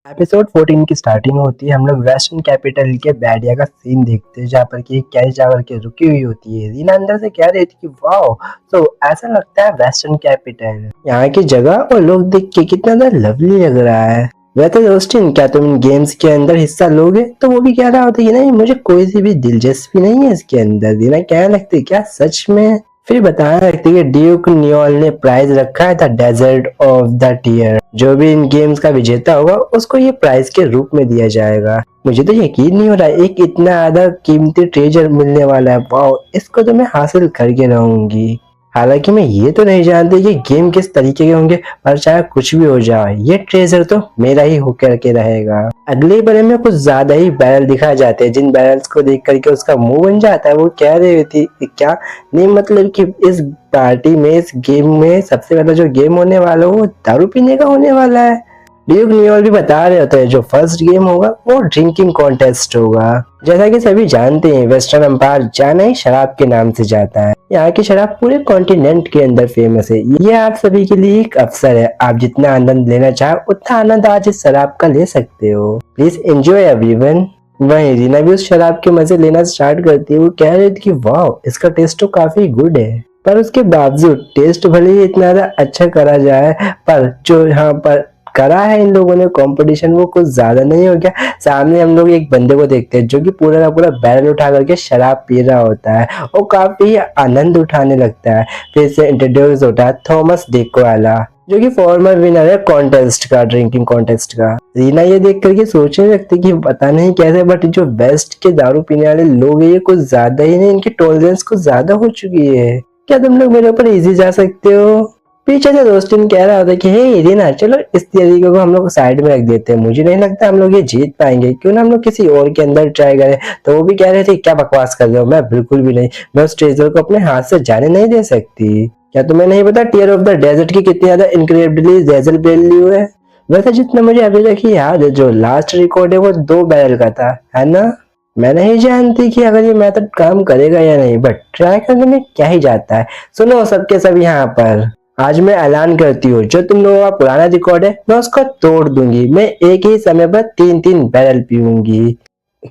Episode 14 की starting होती है। हम लोग वेस्टर्न कैपिटल के बैडिया का सीन देखते हैं जहाँ पर कि कैच आवर के रुकी हुई होती है। रीना अंदर से कह रही थी कि वाओ, तो ऐसा लगता है वेस्टर्न कैपिटल यहाँ की जगह और लोग देख के कितना ज्यादा लवली लग रहा है। वैसे रोस्टिन, क्या तुम इन गेम्स के अंदर हिस्सा लोगे? तो वो भी कह रहा होता है कि नहीं, मुझे कोई सी भी दिलचस्पी नहीं है इसके अंदर। रीना कहने लगती, क्या सच में? फिर बताया लगती है कि ड्यूक नियोल ने प्राइज रखा है the desert of the tear. जो भी इन गेम्स का विजेता होगा उसको ये प्राइज के रूप में दिया जाएगा। मुझे तो यकीन नहीं हो रहा एक इतना ज्यादा कीमती ट्रेजर मिलने वाला है। वाओ, इसको तो मैं हासिल करके रहूंगी। हालांकि मैं ये तो नहीं जानती कि गेम किस तरीके के होंगे, पर चाहे कुछ भी हो जाए ये ट्रेजर तो मेरा ही होकर के रहेगा। अगले बारे में कुछ ज्यादा ही बैरल दिखाए जाते हैं, जिन बैरल्स को देख करके उसका मुंह बन जाता है। वो कह रही थी क्या नहीं, मतलब कि इस पार्टी में, इस गेम में सबसे पहला जो गेम होने वाला है वो दारू पीने का होने वाला है। ड्यूक नियोल भी बता रहे होते हैं जो फर्स्ट गेम होगा वो ड्रिंकिंग कॉन्टेस्ट होगा। जैसा कि सभी जानते हैं वेस्टर्न एम्पायर जाना ही शराब के नाम से जाता है। यहाँ की शराब पूरे कॉन्टिनेंट के अंदर फेमस है। ये आप सभी के लिए एक अवसर है, आप जितना आनंद लेना चाहे उतना आनंद आज इस शराब का ले सकते हो। Please enjoy everyone. वहीं रीना भी उस शराब के मजे लेना स्टार्ट करती है। वो कह रही थी कि वाह, इसका टेस्ट तो काफी गुड है। पर उसके बावजूद टेस्ट भले ही इतना ज्यादा अच्छा करा जाए, पर जो यहाँ पर करा है इन लोगों ने कंपटीशन वो कुछ ज्यादा नहीं हो गया। सामने हम लोग एक बंदे को देखते हैं जो कि पूरा का पूरा बैरल उठा करके शराब पी रहा होता है और काफी आनंद उठाने लगता है। फिर से इंट्रोड्यूस होता है थॉमस डेकोवाला, जो कि फॉर्मर विनर है कॉन्टेस्ट का, ड्रिंकिंग कॉन्टेस्ट का। रीना ये देख करके सोचने लगती कि पता नहीं कैसे, बट जो वेस्ट के दारू पीने वाले लोग हैं ये कुछ ज्यादा ही नहीं, इनकी टॉलरेंस कुछ ज्यादा हो चुकी है। क्या तुम लोग मेरे ऊपर इजी जा सकते हो? पीछे से रोस्टिन कह रहा था कि हे रीना, चलो इस तरीके को हम लोग साइड में रख देते हैं, मुझे नहीं लगता हम लोग ये जीत पाएंगे, क्यों ना हम लोग किसी और के अंदर ट्राई करें। तो वो भी कह रहे थे क्या बकवास कर रहे हो, मैं बिल्कुल भी नहीं, मैं उस ट्रेजर को अपने हाथ से जाने नहीं दे सकती। क्या तुम्हें नहीं पता टीयर ऑफ द डेजर्ट की कितनी ज्यादा इनक्रेडिबली रेजल वैल्यू है? वैसे जितना मुझे अभी तक याद है जो लास्ट रिकॉर्ड है वो 2 बैरल का था, है ना? मैं नहीं जानती कि अगर ये मेथड काम करेगा या नहीं, बट ट्राई करने में क्या ही जाता है। सुनो सबके सब यहाँ पर, आज मैं ऐलान करती हूँ जो तुम लोगों का पुराना रिकॉर्ड है मैं उसको तोड़ दूंगी। मैं एक ही समय पर 3-3 बैरल पीऊंगी।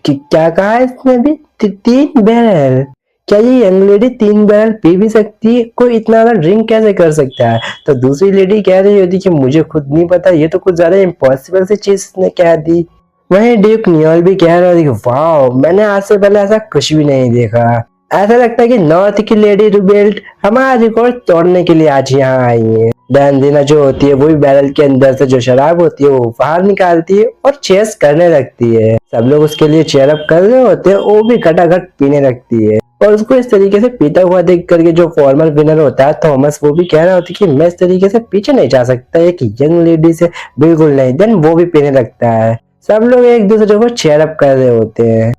क्या कहा है इसने भी? 3 बैरल? क्या ये यंग लेडी 3 बैरल पी भी सकती है? कोई इतना ज्यादा ड्रिंक कैसे कर सकता है? तो दूसरी लेडी कह रही होती कि मुझे खुद नहीं पता, ये तो कुछ ज्यादा इम्पॉसिबल सी चीज ने कह दी। वहीं ड्यूक नियोल भी कह रहा था कि वाह, मैंने आज से पहले ऐसा कुछ भी नहीं देखा। ऐसा लगता है कि नॉर्थ की लेडी रुबेल्ट हमारा रिकॉर्ड तोड़ने के लिए आज यहाँ आई है। डैनजीना जो होती है वो भी बैरल के अंदर से जो शराब होती है वो बाहर निकालती है और चेस करने लगती है। सब लोग उसके लिए चेयर अप कर रहे होते हैं, वो भी घटाघट पीने लगती है। और उसको इस तरीके से पीता हुआ देख करके जो फॉर्मर विनर होता है थॉमस, वो भी कह रहा होता है कि मैं इस तरीके से पीछे नहीं जा सकता एक यंग लेडी से, बिल्कुल नहीं। देन वो भी पीने लगता है। सब लोग एक दूसरे को चेयर अप कर रहे होते हैं।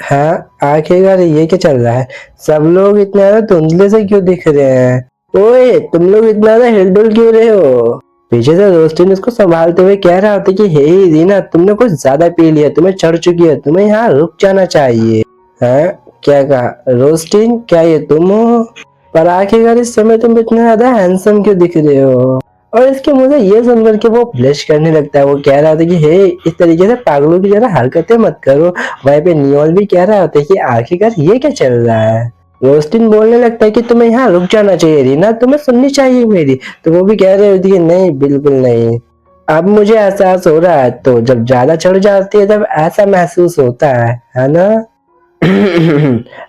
हाँ, आखिरकार ये क्या चल रहा है? सब लोग इतना ज्यादा धुंधले से क्यों दिख रहे हैं? ओए, तुम लोग इतना ज्यादा हिलडुल क्यों रहे हो? पीछे से रोस्टिन उसको संभालते हुए कह रहा होता कि हे रीना, तुमने कुछ ज्यादा पी लिया, तुम्हें चढ़ चुकी है, तुम्हें यहाँ रुक जाना चाहिए। हाँ, क्या कहा रोस्टिन? क्या ये तुम हो? पर आखिरकार इस समय तुम इतना ज्यादा हैंडसम क्यों दिख रहे हो? और इसके मुंह से ये सुन करके वो ब्लश करने लगता है। वो कह रहा था कि हे, इस तरीके से पागलों की जरा हरकतें मत करो। वहीं पे नियोल भी कह रहा होता है कि आखिरकार ये क्या चल रहा है। रोस्टिन बोलने लगता है कि तुम्हें यहाँ रुक जाना चाहिए रीना, तुम्हें सुननी चाहिए मेरी। तो वो भी कह रहे होती है नहीं, बिल्कुल नहीं। अब मुझे एहसास हो रहा है, तो जब ज्यादा चढ़ जाती है तब ऐसा महसूस होता है ना?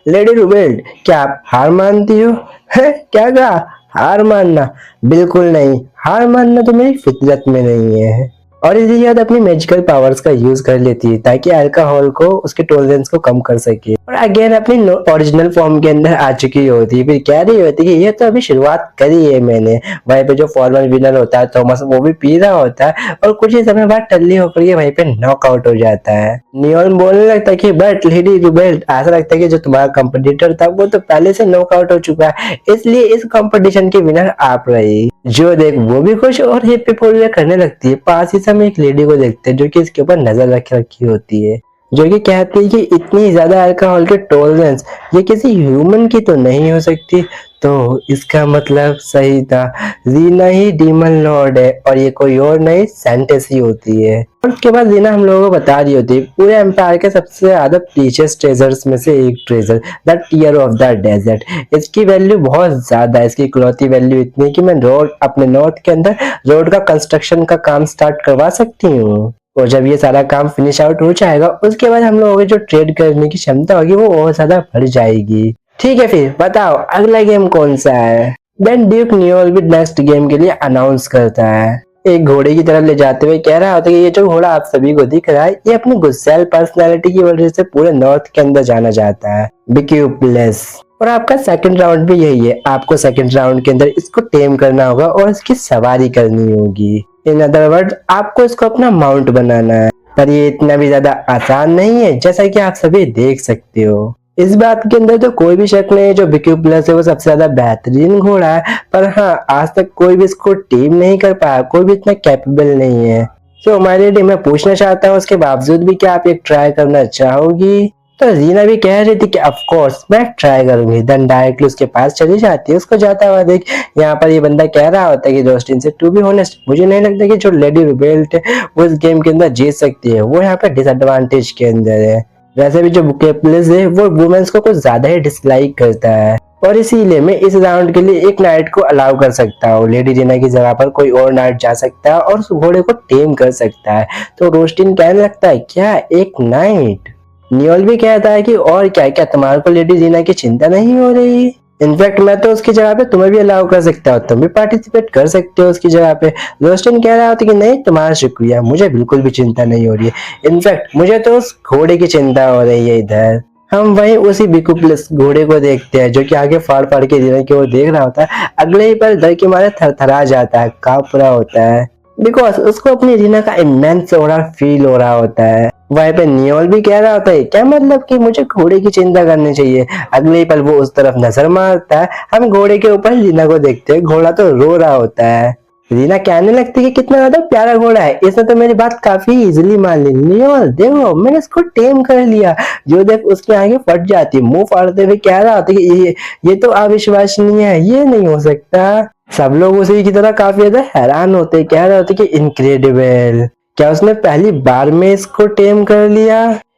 लेडी रुबेल्ट, क्या आप हार मानती हो? है क्या कहा? हार मानना? बिल्कुल नहीं, हार मानना तो मेरी फितरत में नहीं है। और इसी के बाद अपनी मैजिकल पावर्स का यूज कर लेती है ताकि अल्कोहल को, उसके टॉलरेंस को कम कर सके, और अगेन अपनी ओरिजिनल फॉर्म के अंदर आ चुकी होती है। फिर कह रही होती है कि ये तो अभी शुरुआत करी है मैंने। वहीं पे जो फॉर्मर विनर होता है थॉमस, वो भी पी रहा होता है और कुछ ही समय बाद टल्ली होकर के वहीं पे नॉकआउट हो जाता है। नियोल बोलने लगता है कि बट लेडी रुबेल्ट, ऐसा लगता है कि जो तुम्हारा कंपटीटर था वो तो पहले से नॉकआउट हो चुका है, इसलिए इस कंपटीशन की विनर आप रही। जो देख वो भी खुश और हिप हिप करने लगती है। पास ही समय एक लेडी को देखते हैं जो कि इसके ऊपर नजर रख रखी होती है, जो कि कहती है कि इतनी ज्यादा अल्कोहल के टॉलरेंस ये किसी ह्यूमन की तो नहीं हो सकती। तो इसका मतलब सही था, रीना ही डीमन लॉर्ड है और ये कोई और नहीं सेंटेस ही होती है। और उसके बाद रीना हम लोगों को बता रही होती है पूरे एम्पायर के सबसे ज्यादा प्रीशियस ट्रेजर्स में से एक treasure, the tear of the desert. इसकी वैल्यू बहुत ज्यादा है, इसकी इकलौती वैल्यू इतनी कि मैं रोड अपने नॉर्थ के अंदर रोड का कंस्ट्रक्शन का काम स्टार्ट करवा सकती हूँ। और जब ये सारा काम फिनिश आउट हो जाएगा उसके बाद हम लोगों की जो ट्रेड करने की क्षमता होगी वो और ज्यादा बढ़ जाएगी। ठीक है, फिर बताओ अगला गेम कौन सा है। देन ड्यूक न्यूअल भी नेक्स्ट गेम के लिए अनाउंस करता है, एक घोड़े की तरफ ले जाते हुए कह रहा होता है कि ये जो घोड़ा आप सभी को दिख रहा है ये अपनी गुस्सैल पर्सनैलिटी की वजह से पूरे नॉर्थ के अंदर जाना जाता है, बिक्यूप्लेस। और आपका सेकंड राउंड भी यही है, आपको सेकंड राउंड के अंदर इसको टेम करना होगा और इसकी सवारी करनी होगी। इन अदर वर्ड आपको इसको अपना माउंट बनाना है, पर ये इतना भी ज्यादा आसान नहीं है जैसा कि आप सभी देख सकते हो। इस बात के अंदर तो कोई भी शक नहीं है, जो बिक्यूप्लेस है वो सबसे ज्यादा बेहतरीन घोड़ा है, पर हाँ आज तक कोई भी इसको टीम नहीं कर पाया, कोई भी इतना कैपेबल नहीं है। तो हमारे लिए मैं पूछना चाहता हूँ उसके बावजूद भी क्या आप एक ट्राई करना चाहोगी। तो रीना भी कह रही थी कि ऑफ कोर्स मैं ट्राई करूंगी। देन डायरेक्टली उसके पास चली जाती है, उसको जाता हुआ देख यहाँ पर ये बंदा कह रहा होता है कि रोस्टिन से टू बी ऑनेस्ट मुझे नहीं लगता कि जो लेडी रिबेल्ट है वो इस गेम के अंदर जीत सकती है, वो यहाँ पे डिसएडवांटेज के अंदर है। वैसे भी जो बुकेप्लेस है वो वुमेन्स को कुछ ज्यादा ही डिसलाइक करता है और इसीलिए मैं इस राउंड के लिए एक नाइट को अलाउ कर सकता हूँ। लेडी रीना की जगह पर कोई और नाइट जा सकता है और उस घोड़े को टेम कर सकता है। तो रोस्टिन कहने लगता है क्या एक नाइट। न्यूअल भी कहता है कि और क्या क्या तुम्हारे को लेडी रीना की चिंता नहीं हो रही। इनफैक्ट मैं तो उसकी जगह पे तुम्हें भी अलाउ कर सकता हूँ, तुम भी पार्टिसिपेट कर सकते हो उसकी जगह पे। रोस्टिन कह रहा होता कि नहीं तुम्हारा शुक्रिया, मुझे बिल्कुल भी चिंता नहीं हो रही है, इनफैक्ट मुझे तो उस घोड़े की चिंता हो रही है। इधर हम वहीं उसी बिक्यूप्लेस घोड़े को देखते हैं जो कि आगे फाड़ फाड़ के रीना की ओर देख रहा होता है, अगले ही पर डर के मारे थरथरा जाता है, कांप रहा होता है, बिकॉज उसको अपनी रीना का इमेंस ऑरा फील हो रहा होता है। वहीं पे न्यूअल भी कह रहा होता है क्या मतलब कि मुझे घोड़े की चिंता करनी चाहिए। अगले ही पल वो उस तरफ नजर मारता है, हम घोड़े के ऊपर रीना को देखते हैं, घोड़ा तो रो रहा होता है। रीना कहने लगती है कि कितना ज्यादा प्यारा घोड़ा है, इसने तो मेरी बात काफी इजीली मान ली। न्यूअल देखो मैंने इसको टेम कर लिया। जो देख उसकी आंखें फट जाती है, मुंह फाड़ते हुए कह रहा होता है कि ये तो अविश्वसनीय है, ये नहीं हो सकता। सब लोग उसी की तरह काफी ज्यादा हैरान होते, कह रहे होते कि इनक्रेडिबल, क्या उसने पहली बार में इसको टेम कर लिया।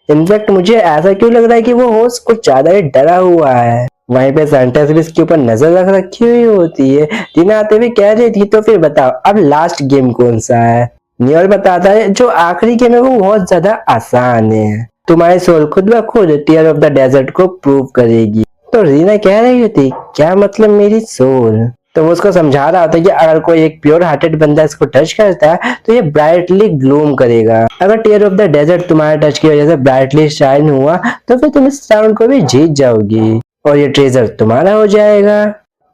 इनफैक्ट मुझे ऐसा क्यों लग रहा है कि वो होस्ट कुछ ज्यादा ही डरा हुआ है। वहीं पे सेंटेंस भी इसके ऊपर नजर रख रखी हुई होती है। रीना आते हुए कह रही थी तो फिर बताओ अब लास्ट गेम कौन सा है। न्यूअल बताता है जो आखिरी गेम है वो बहुत ज्यादा आसान है, तुम्हारी सोल खुद ब खुद टीयर ऑफ द डेजर्ट को प्रूव करेगी। तो रीना कह रही होती क्या मतलब मेरी सोल। तो वो उसको समझा रहा होता है कि अगर कोई एक प्योर हार्टेड बंदा इसको टच करता है तो ये ब्राइटली ग्लूम करेगा। अगर टीयर ऑफ द डेजर्ट तुम्हारे टच की वजह से ब्राइटली शाइन हुआ तो फिर तुम इस राउंड को भी जीत जाओगी और ये ट्रेजर तुम्हारा हो जाएगा।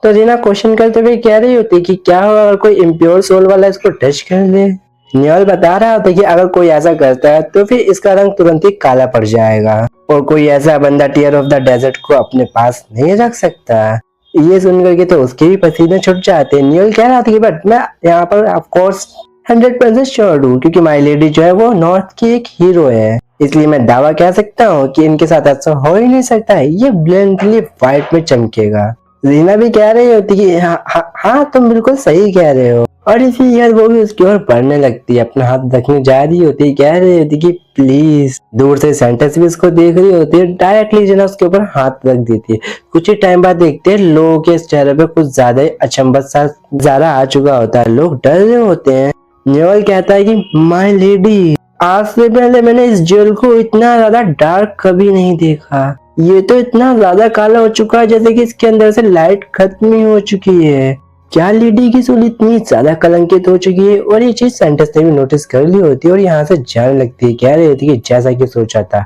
तो रीना क्वेश्चन करते हुए कह रही होती कि क्या होगा अगर कोई इम्प्योर सोल वाला इसको टच कर ले। न्यूअल बता रहा होता है कि अगर कोई ऐसा करता है तो फिर इसका रंग तुरंत ही काला पड़ जाएगा और कोई ऐसा बंदा टीयर ऑफ द डेजर्ट को अपने पास नहीं रख सकता। ये सुनकर के तो उसके भी पसीने छूट जाते हैं। न्यूअल कह रहा था कि बट मैं यहाँ पर ऑफ कोर्स 100% श्योर हूँ क्योंकि माई लेडी जो है वो नॉर्थ की एक हीरो है, इसलिए मैं दावा कह सकता हूँ कि इनके साथ ऐसा हो ही नहीं सकता है, ये ब्लिंकली व्हाइट में चमकेगा। रीना भी कह रही होती कि हाँ तुम बिल्कुल सही कह रहे हो और इसी यार वो भी उसकी ओर बढ़ने लगती है, अपना हाथ रखने जा रही होती है, कह रही होती कि प्लीज। दूर से सेंटेंस भी उसको देख रही होती है, डायरेक्टली जो ना उसके ऊपर हाथ रख देती है। कुछ ही टाइम बाद देखते हैं लोगों के चेहरे पे कुछ ज्यादा ही अचंभत सा ज्यादा आ चुका होता है, लोग डर रहे होते हैं। न्यूअल कहता है कि माय लेडी आज से पहले मैंने इस जेल को इतना ज्यादा डार्क कभी नहीं देखा, ये तो इतना ज्यादा काला हो चुका है जैसे कि इसके अंदर से लाइट खत्म ही हो चुकी है। क्या लेडी की सोल इतनी ज्यादा कलंकित हो चुकी है। और ये चीज सेंटेंस ने भी नोटिस कर ली होती है और यहाँ से जाने लगती है, कह रही होती है कि जैसा कि सोचा था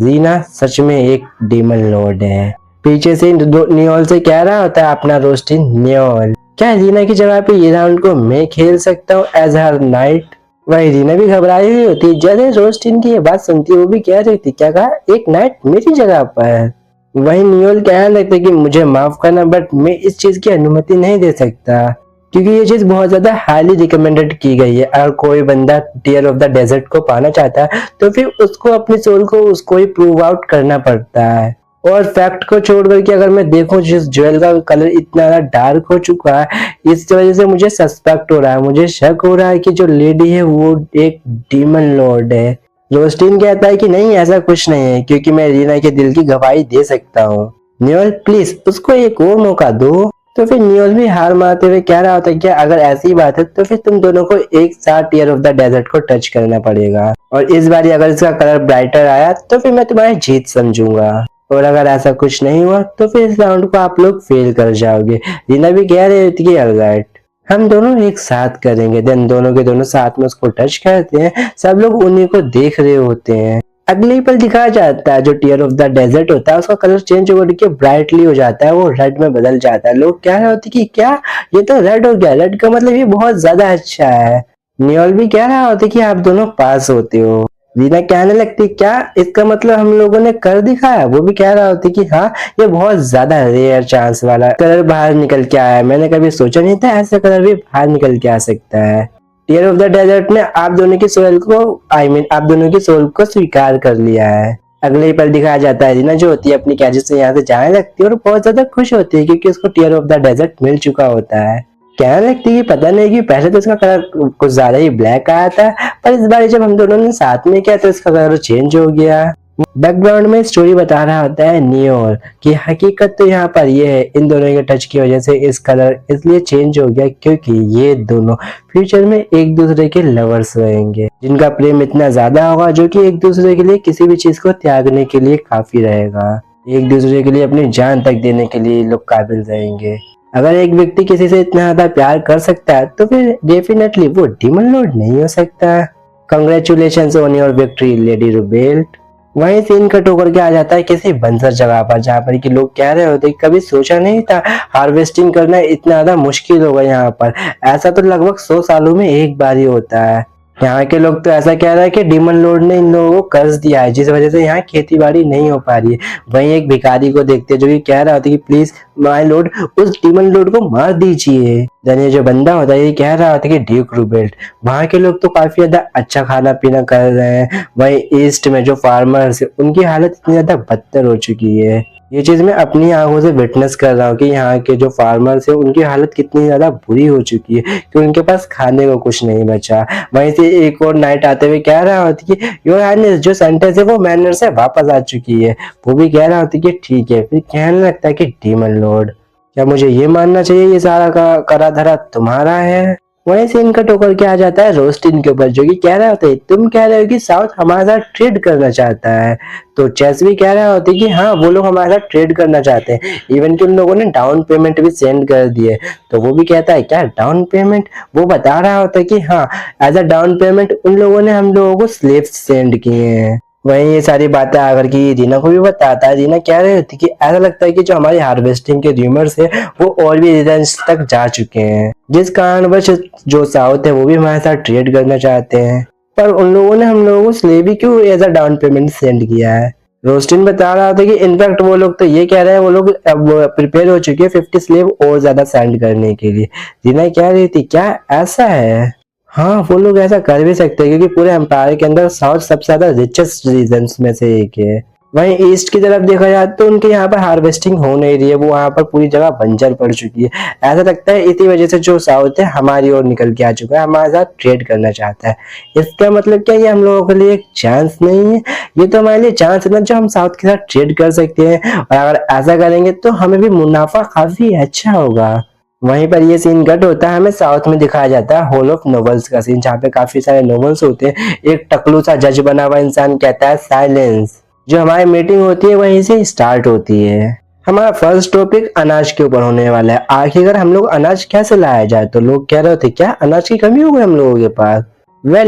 रीना सच में एक डीमन लॉर्ड है। पीछे से न्यूअल से कह रहा होता है अपना रोस्टिन न्यूअल क्या रीना की जगह पे ये राउंड को मैं खेल सकता हूँ एज हर नाइट। वही रीना भी घबराई हुई होती है, जैसे रोस्टिन की ये बात सुनती है वो भी कह रही थी क्या कहा एक नाइट मेरी जगह पर। वही न्यूअल कहने लगता है कि मुझे माफ करना बट मैं इस चीज की अनुमति नहीं दे सकता क्योंकि ये चीज बहुत ज्यादा हाईली रिकमेंडेड की गई है। अगर कोई बंदा टीयर ऑफ द डेजर्ट को पाना चाहता है तो फिर उसको अपनी सोल को उसको ही प्रूव आउट करना पड़ता है। और फैक्ट को छोड़ करके अगर मैं देखूं जिस ज्वेल का कलर इतना ज्यादा डार्क हो चुका है, इस वजह से मुझे सस्पेक्ट हो रहा है, मुझे शक हो रहा है कि जो लेडी है वो एक डीमन लॉर्ड है। रोस्टिन कहता है कि नहीं ऐसा कुछ नहीं है, क्योंकि मैं रीना के दिल की गवाही दे सकता हूँ। न्योल प्लीज उसको एक और मौका दो। तो फिर न्योल भी हार मारते हुए कह रहा होता है कि अगर ऐसी बात है तो फिर तुम दोनों को एक साथ टीयर ऑफ द डेजर्ट को टच करना पड़ेगा, और इस बार अगर इसका कलर ब्राइटर आया तो फिर मैं तुम्हारी जीत समझूंगा, और अगर ऐसा कुछ नहीं हुआ तो फिर इस राउंड को आप लोग फेल कर जाओगे। रीना भी कह रही थी कि ऑलराइट हम दोनों एक साथ करेंगे। देन दोनों के दोनों साथ में उसको टच करते हैं, सब लोग उन्हीं को देख रहे होते हैं। अगले ही पल दिखाया जाता है जो टीयर ऑफ द डेजर्ट होता है उसका कलर चेंज होकर के ब्राइटली हो जाता है, वो रेड में बदल जाता है। लोग कह रहे होते कि क्या ये तो रेड हो गया, रेड का मतलब ये बहुत ज्यादा अच्छा है। न्योल भी कह रहा होता कि आप दोनों पास होते हो। रीना कहने लगती क्या इसका मतलब हम लोगों ने कर दिखाया। वो भी कह रहा होती कि हाँ ये बहुत ज्यादा रेयर चांस वाला कलर बाहर निकल के आया है, मैंने कभी सोचा नहीं था ऐसा कलर भी बाहर निकल के आ सकता है। टीयर ऑफ द डेजर्ट ने आप दोनों की सोल को आप दोनों की सोल को स्वीकार कर लिया है। अगले ही पल दिखाया जाता है रीना जो होती है अपनी कैजेट से यहाँ से जाने लगती है और बहुत ज्यादा खुश होती है क्योंकि उसको टीयर ऑफ द डेजर्ट मिल चुका होता है। कहने लगती है पता नहीं कि पहले तो इसका कलर कुछ ज्यादा ही ब्लैक आया था, पर इस बार जब हम दोनों ने साथ में किया तो इसका कलर चेंज हो गया। बैकग्राउंड में स्टोरी बता रहा होता है न्योल कि हकीकत तो यहाँ पर ये है इन दोनों के टच की वजह से इस कलर इसलिए चेंज हो गया क्योंकि ये दोनों फ्यूचर में एक दूसरे के लवर्स रहेंगे, जिनका प्रेम इतना ज्यादा होगा जो कि एक दूसरे के लिए किसी भी चीज को त्यागने के लिए काफी रहेगा, एक दूसरे के लिए अपनी जान तक देने के लिए लोग काबिल रहेंगे। अगर एक व्यक्ति किसी से इतना ज्यादा प्यार कर सकता है तो फिर डेफिनेटली वो डीमन लॉर्ड नहीं हो सकता। Congratulations on your victory lady रुबेल्ट। वहीं सीन कट होकर के आ जाता है किसी बंजर जगह पर जहाँ पर कि लोग कह रहे होते कभी सोचा नहीं था हार्वेस्टिंग करना इतना ज्यादा मुश्किल होगा यहाँ पर, ऐसा तो लगभग 100 सालों में एक बार ही होता है। यहाँ के लोग तो ऐसा कह रहे हैं कि डीमन लॉर्ड ने इन लोगों को कर्ज दिया है जिस वजह से यहाँ खेती बाड़ी नहीं हो पा रही है। वहीं एक भिखारी को देखते जो कि कह रहा होता कि प्लीज माय लॉर्ड उस डीमन लॉर्ड को मार दीजिए। देन ये जो बंदा होता है ये कह रहा होता है कि ड्यूक रूबेल्ट। वहाँ के लोग तो काफी ज्यादा अच्छा खाना पीना कर रहे हैं, वहीं ईस्ट में जो फार्मर्स है उनकी हालत इतनी ज्यादा बदतर हो चुकी है। ये चीज मैं अपनी आंखों से विटनेस कर रहा हूँ कि यहाँ के जो फार्मर्स है उनकी हालत कितनी ज्यादा बुरी हो चुकी है कि उनके पास खाने को कुछ नहीं बचा। वहीं से एक और नाइट आते हुए कह रहा होती कि योर हाइनेस जो सेंटेंस है वो मैनर से वापस आ चुकी है। वो भी कह रहा होती कि ठीक है। फिर कहने लगता है कि डीमन लॉर्ड क्या मुझे ये मानना चाहिए ये सारा का करा धरा तुम्हारा है। वहीं से इनका टोकर के आ जाता है रोस्टिन के ऊपर जो कि कह रहा होता है तुम कह रहे हो कि साउथ हमारे साथ ट्रेड करना चाहता है। तो चेस भी कह रहा होता है कि हाँ वो लोग हमारे साथ ट्रेड करना चाहते हैं, इवन कि उन लोगों ने डाउन पेमेंट भी सेंड कर दिए। तो वो भी कहता है क्या डाउन पेमेंट। वो बता रहा होता है कि हाँ एज अ डाउन पेमेंट उन लोगों ने हम लोगों को स्लेव्स सेंड किए हैं। वहीं ये सारी बातें आकर की रीना को भी बताता है। रीना कह रही थी कि ऐसा लगता है कि जो हमारी हार्वेस्टिंग के रूमर्स है वो और भी रीजन्स तक जा चुके हैं, जिस कारणवश जो साउथ है वो भी हमारे साथ ट्रेड करना चाहते हैं, पर उन लोगों ने हम लोगों को स्लेव ही क्यों as a down payment send किया है। रोस्टिन बता रहा था कि इनफैक्ट वो लोग तो ये कह रहे हैं वो लोग अब प्रिपेयर हो चुके हैं 50 स्लेव और ज्यादा सेंड करने के लिए। रीना कह रही थी क्या ऐसा है। हाँ वो लोग ऐसा कर भी सकते हैं क्योंकि पूरे एम्पायर के अंदर साउथ सबसे ज्यादा रिचेस्ट रीजन्स में से एक है। वहीं ईस्ट की तरफ देखा जाए तो उनके यहाँ पर हार्वेस्टिंग हो नहीं रही है, वो वहाँ पर पूरी जगह बंजर पड़ चुकी है। ऐसा लगता है इसी वजह से जो साउथ है हमारी ओर निकल के आ चुका है, हमारे साथ ट्रेड करना चाहता है। इसका मतलब क्या ये हम लोगों के लिए एक चांस नहीं है, ये तो हमारे लिए चांस है ना जो हम साउथ के साथ ट्रेड कर सकते हैं, और अगर ऐसा करेंगे तो हमें भी मुनाफा काफी अच्छा होगा। वहीं पर ये सीन कट होता है, हमें साउथ में दिखाया जाता है हॉल ऑफ नोवेल्स का सीन जहाँ पे काफी सारे नोवेल्स होते हैं। एक टकलू सा जज बना हुआ इंसान कहता है साइलेंस। जो हमारी मीटिंग होती है वहीं से स्टार्ट होती है। हमारा फर्स्ट टॉपिक अनाज के ऊपर होने वाला है। आखिर हम लोग अनाज कैसे लाया जाए, तो लोग कह रहे थे क्या अनाज की कमी हो गई हम लोगों के पास।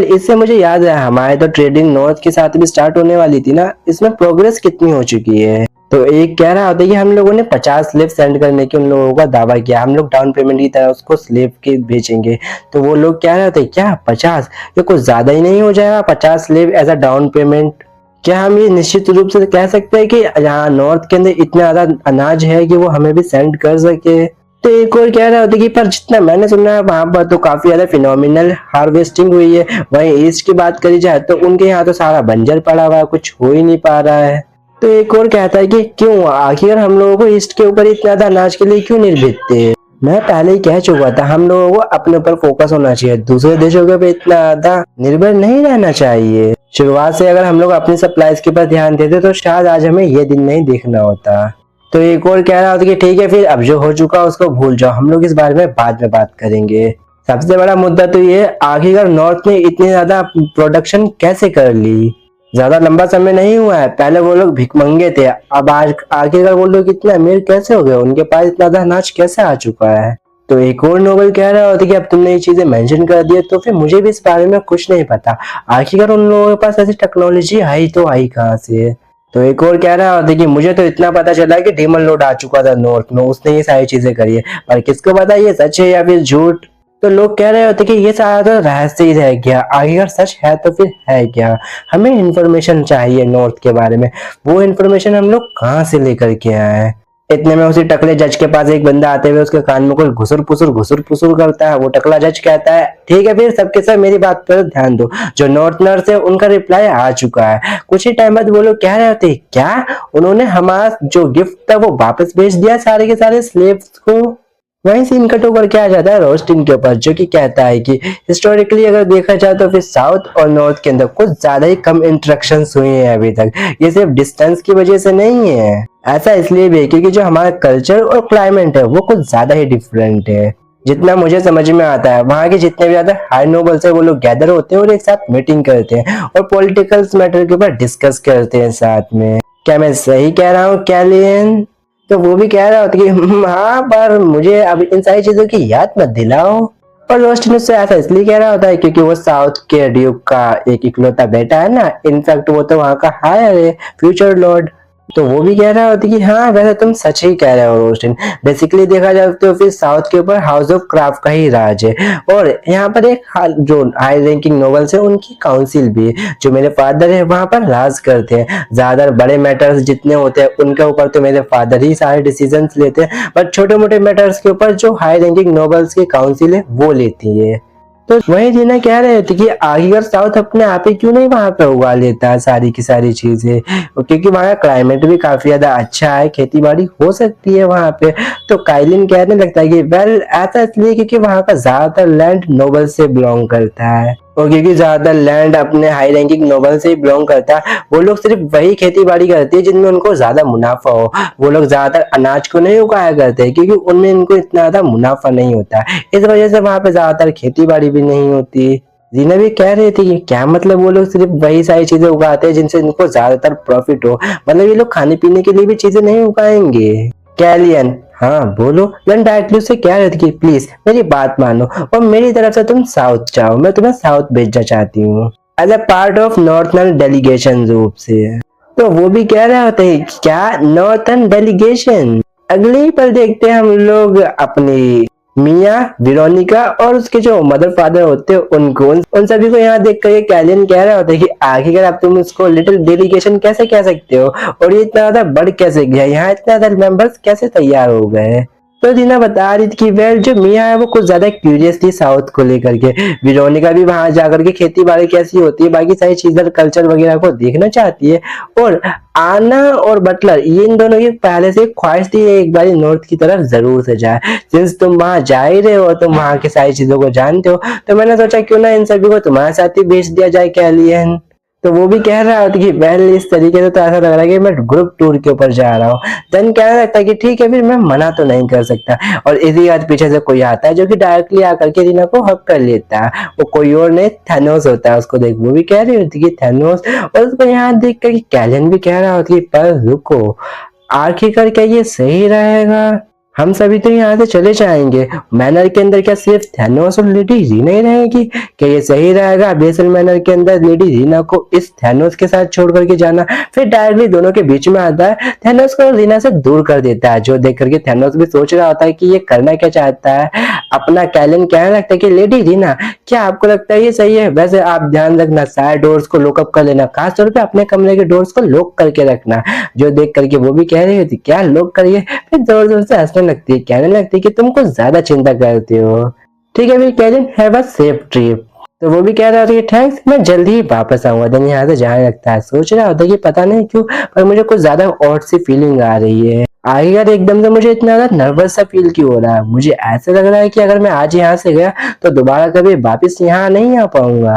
इससे मुझे याद है हमारे तो ट्रेडिंग नॉर्थ के साथ भी स्टार्ट होने वाली थी ना, इसमें प्रोग्रेस कितनी हो चुकी है। तो एक कह रहा होता है कि हम लोगों ने 50 स्लेव सेंड करने की उन लोगों का दावा किया, हम लोग डाउन पेमेंट की तरह उसको स्लेव के बेचेंगे। तो वो लोग कह रहे होते क्या 50, ये कुछ ज्यादा ही नहीं हो जाएगा 50 slave as a down payment. क्या हम ये निश्चित रूप से कह सकते हैं कि यहाँ नॉर्थ के अंदर इतना ज्यादा अनाज है कि वो हमें भी सेंड कर सके। तो एक और कह रहा होता कि पर जितना मैंने सुना है वहां पर तो काफी ज्यादा फिनोमिनल हार्वेस्टिंग हुई है। वहीं ईस्ट की बात करी जाए तो उनके यहाँ तो सारा बंजर पड़ा हुआ है, कुछ हो ही नहीं पा रहा है। तो एक और कहता है कि क्यों आखिर हम लोगों को ईस्ट के ऊपर इतना ज्यादा अनाज के लिए क्यों निर्भीत थे। मैं पहले ही कह चुका था हम लोगों को अपने ऊपर फोकस होना चाहिए, दूसरे देशों के ऊपर इतना ज्यादा निर्भर नहीं रहना चाहिए। शुरुआत से अगर हम लोग अपनी सप्लाईज के ऊपर ध्यान देते तो शायद आज हमें ये दिन नहीं देखना होता। तो एक और कह रहा होता कि ठीक है फिर अब जो हो चुका उसको भूल जाओ, हम लोग इस बारे में बाद में बात करेंगे। सबसे बड़ा मुद्दा तो ये आखिरकार नॉर्थ ने इतनी ज्यादा प्रोडक्शन कैसे कर ली। ज्यादा लंबा समय नहीं हुआ है, पहले वो लोग भिखमंगे थे, अब आज आखिरकार वो लोग इतने अमीर कैसे हो गए, उनके पास इतना ज्यादा अनाज कैसे आ चुका है। तो एक और नोबल कह रहा होता कि अब तुमने ये चीजें मेंशन कर दी तो फिर मुझे भी इस बारे में कुछ नहीं पता, आखिरकार उन लोगों के पास ऐसी टेक्नोलॉजी आई तो आई कहाँ से। तो एक और कह रहा होता कि मुझे तो इतना पता चला कि डीमन लॉर्ड आ चुका था नॉर्थ में, उसने ये सारी चीजें करी है, पर किसको पता ये सच है या फिर झूठ। तो लोग कह रहे होते कि ये सारा तो रहस्य ही रह गया, आखिर सच है तो फिर है क्या। हमें इंफॉर्मेशन चाहिए नॉर्थ के बारे में, वो इंफॉर्मेशन हम लोग कहाँ से लेकर के आए। इतने में उसी टकले जज के पास एक बंदा आते हुए उसके कान में कोई घुसुर पुसुर करता है। वो टकला जज कहता है ठीक है फिर सबके सब मेरी बात पर ध्यान दो, जो नॉर्थनर्स है उनका रिप्लाई आ चुका है। कुछ ही टाइम बाद वो लोग कह रहे होते क्या उन्होंने हमारा जो गिफ्ट था वो वापस भेज दिया सारे के सारे स्लेव्स को। वहीं सीन कट ओवर किया जाता है रोस्टिन के ऊपर, जो कि कहता है कि हिस्टोरिकली अगर देखा जाए तो फिर साउथ और नॉर्थ के अंदर कुछ ज्यादा ही कम इंटरेक्शंस हुए हैं अभी तक, ये सिर्फ डिस्टेंस की वजह से नहीं है। ऐसा इसलिए भी है क्योंकि जो हमारा कल्चर और क्लाइमेट है वो कुछ ज्यादा ही डिफरेंट है। जितना मुझे समझ में आता है वहाँ के जितने भी ज्यादा हाई नोबल्स है वो लोग गैदर होते हैं और एक साथ मीटिंग करते हैं और पॉलिटिकल मैटर के ऊपर डिस्कस करते हैं साथ में। क्या मैं सही कह रहा हूँ कैलियन। तो वो भी कह रहा होता कि हाँ पर मुझे अब इन सारी चीजों की याद मत दिलाओ। और रोस्टिन उससे ऐसा इसलिए कह रहा होता है क्योंकि वो साउथ के ड्यूक का एक इकलौता बेटा है ना, इनफैक्ट वो तो वहाँ का हायर है, फ्यूचर लॉर्ड। तो वो भी कह रहा होता कि हाँ वैसे तुम सच ही कह रहे हो रोस्टिन, बेसिकली देखा जाए तो फिर साउथ के ऊपर हाउस ऑफ क्राफ्ट का ही राज है और यहाँ पर एक जो हाई रैंकिंग नोबल्स है उनकी काउंसिल भी है, जो मेरे फादर है वहां पर राज करते हैं। ज्यादा बड़े मैटर्स जितने होते हैं उनके ऊपर तो मेरे फादर ही सारे डिसीजंस लेते हैं, बट छोटे मोटे मैटर्स के ऊपर जो हाई रैंकिंग नोबल्स की काउंसिल है वो लेती है। तो वही जीना कह रहे थे कि आखिर साउथ अपने आप ही क्यों नहीं वहां पे उगा लेता है सारी की सारी चीजें, क्योंकि वहाँ का क्लाइमेट भी काफी ज्यादा अच्छा है, खेती बाड़ी हो सकती है वहां पे। तो काइलिन कहने लगता है कि वेल ऐसा इसलिए क्योंकि वहां का ज्यादातर लैंड नोबल से बिलोंग करता है और क्योंकि ज्यादातर लैंड अपने हाई रैंकिंग नोबल से बिलोंग करता है, वो लोग सिर्फ वही खेती बाड़ी करते हैं जिनमें उनको ज्यादा मुनाफा हो। वो लोग ज्यादातर अनाज को नहीं उगाया करते क्योंकि उनमें इनको इतना ज्यादा मुनाफा नहीं होता, इस वजह से वहां पे ज्यादातर खेती बाड़ी भी नहीं होती। जीना भी कह रही थी कि क्या मतलब वो लोग सिर्फ वही सारी चीजें उगाते हैं जिनसे इनको ज्यादातर प्रॉफिट हो, मतलब ये लोग खाने पीने के लिए भी चीजें नहीं उगाएंगे। कैलियन हाँ बोलो। लन डायरेक्टली उससे कह रहे थे कि प्लीज मेरी बात मानो और मेरी तरफ से तुम साउथ जाओ, मैं तुम्हें साउथ भेजना चाहती हूँ as a part of northern delegation रूप से। तो वो भी कह रहे होते हैं क्या नॉर्थर्न डेलीगेशन। अगले ही पल देखते हैं हम लोग अपनी मिया, वेरोनिका और उसके जो मदर फादर होते हैं उनको, उन सभी को यहाँ देख कर कैलियन कह रहा होता है कि आखिरकार अब तुम उसको लिटिल डेलीगेशन कैसे कह सकते हो और ये इतना ज्यादा बढ़ कैसे गया, यहाँ इतना ज्यादा मेंबर्स कैसे तैयार हो गए। तो दीना बता रही थी कि वेल जो मिया है वो कुछ ज्यादा क्यूरियस थी साउथ को लेकर के, वेरोनिका भी वहां जाकर के खेती बाड़ी कैसी होती है बाकी सारी चीजें कल्चर वगैरह को देखना चाहती है। और आना और बटलर ये इन दोनों की पहले से ख्वाहिश थी एक बार नॉर्थ की तरफ जरूर से जाए, सिंस तुम वहां जा ही रहे हो तुम वहां की सारी चीजों को जानते हो, तो मैंने सोचा क्यों ना इन सभी को तुम्हारे साथ ही भेज दिया जाए कैलियन। तो वो भी कह रहा था कि वेल इस तरीके से तो ऐसा लग रहा है कि मैं ग्रुप टूर के ऊपर जा रहा हूँ। देन कहने लगता है कि ठीक है फिर मैं मना तो नहीं कर सकता, और इसी बात पीछे से कोई आता है जो कि डायरेक्टली आकर के रीना को हक कर लेता है। वो कोई और नहीं थैनोस होता है, उसको देख वो भी कह रही होती कि थैनोस, और उसको यहाँ देख कर कैलियन भी कह रहा होता कि पर रुको आखिरकार क्या ये सही रहेगा, हम सभी तो यहाँ से चले जाएंगे, मैनर के अंदर क्या सिर्फ थैनोस और लेडी रीना ही रहेगी, क्या ये सही रहेगा बेसल मैनर के अंदर लेडी रीना को इस थैनोस के साथ छोड़ करके जाना। फिर डायरेक्टली दोनों के बीच में आता है, थैनोस को रीना से दूर कर देता है, जो देख करके थैनोस भी सोच रहा होता है कि ये करना क्या चाहता है अपना। कैलन कहने लगता है कि लेडी रीना क्या आपको लगता है ये सही है, वैसे आप ध्यान रखना सारे डोर्स को लॉकअप कर लेना, खासतौर पे अपने कमरे के डोर्स को लॉक करके रखना। जो देख करके वो भी कह रही होती क्या लॉक करिए, फिर जोर जोर से हंसने लगती है, कहने लगती है कि तुम कुछ ज्यादा चिंता करते हो। ठीक है फिर Kaelin have a safe trip. तो वो भी कह रहा था कि थैंक्स, मैं जल्दी ही वापस आऊंगा। देन यहाँ से जाने लगता है। सोच रहा होता है कि पता नहीं क्यों पर मुझे कुछ ज्यादा ऑड सी फीलिंग आ रही है। आखिरकार एकदम से मुझे इतना ज्यादा नर्वस सा फील क्यों हो रहा है। मुझे ऐसा लग रहा है कि अगर मैं आज यहाँ से गया तो दोबारा कभी वापस यहाँ नहीं आ पाऊंगा।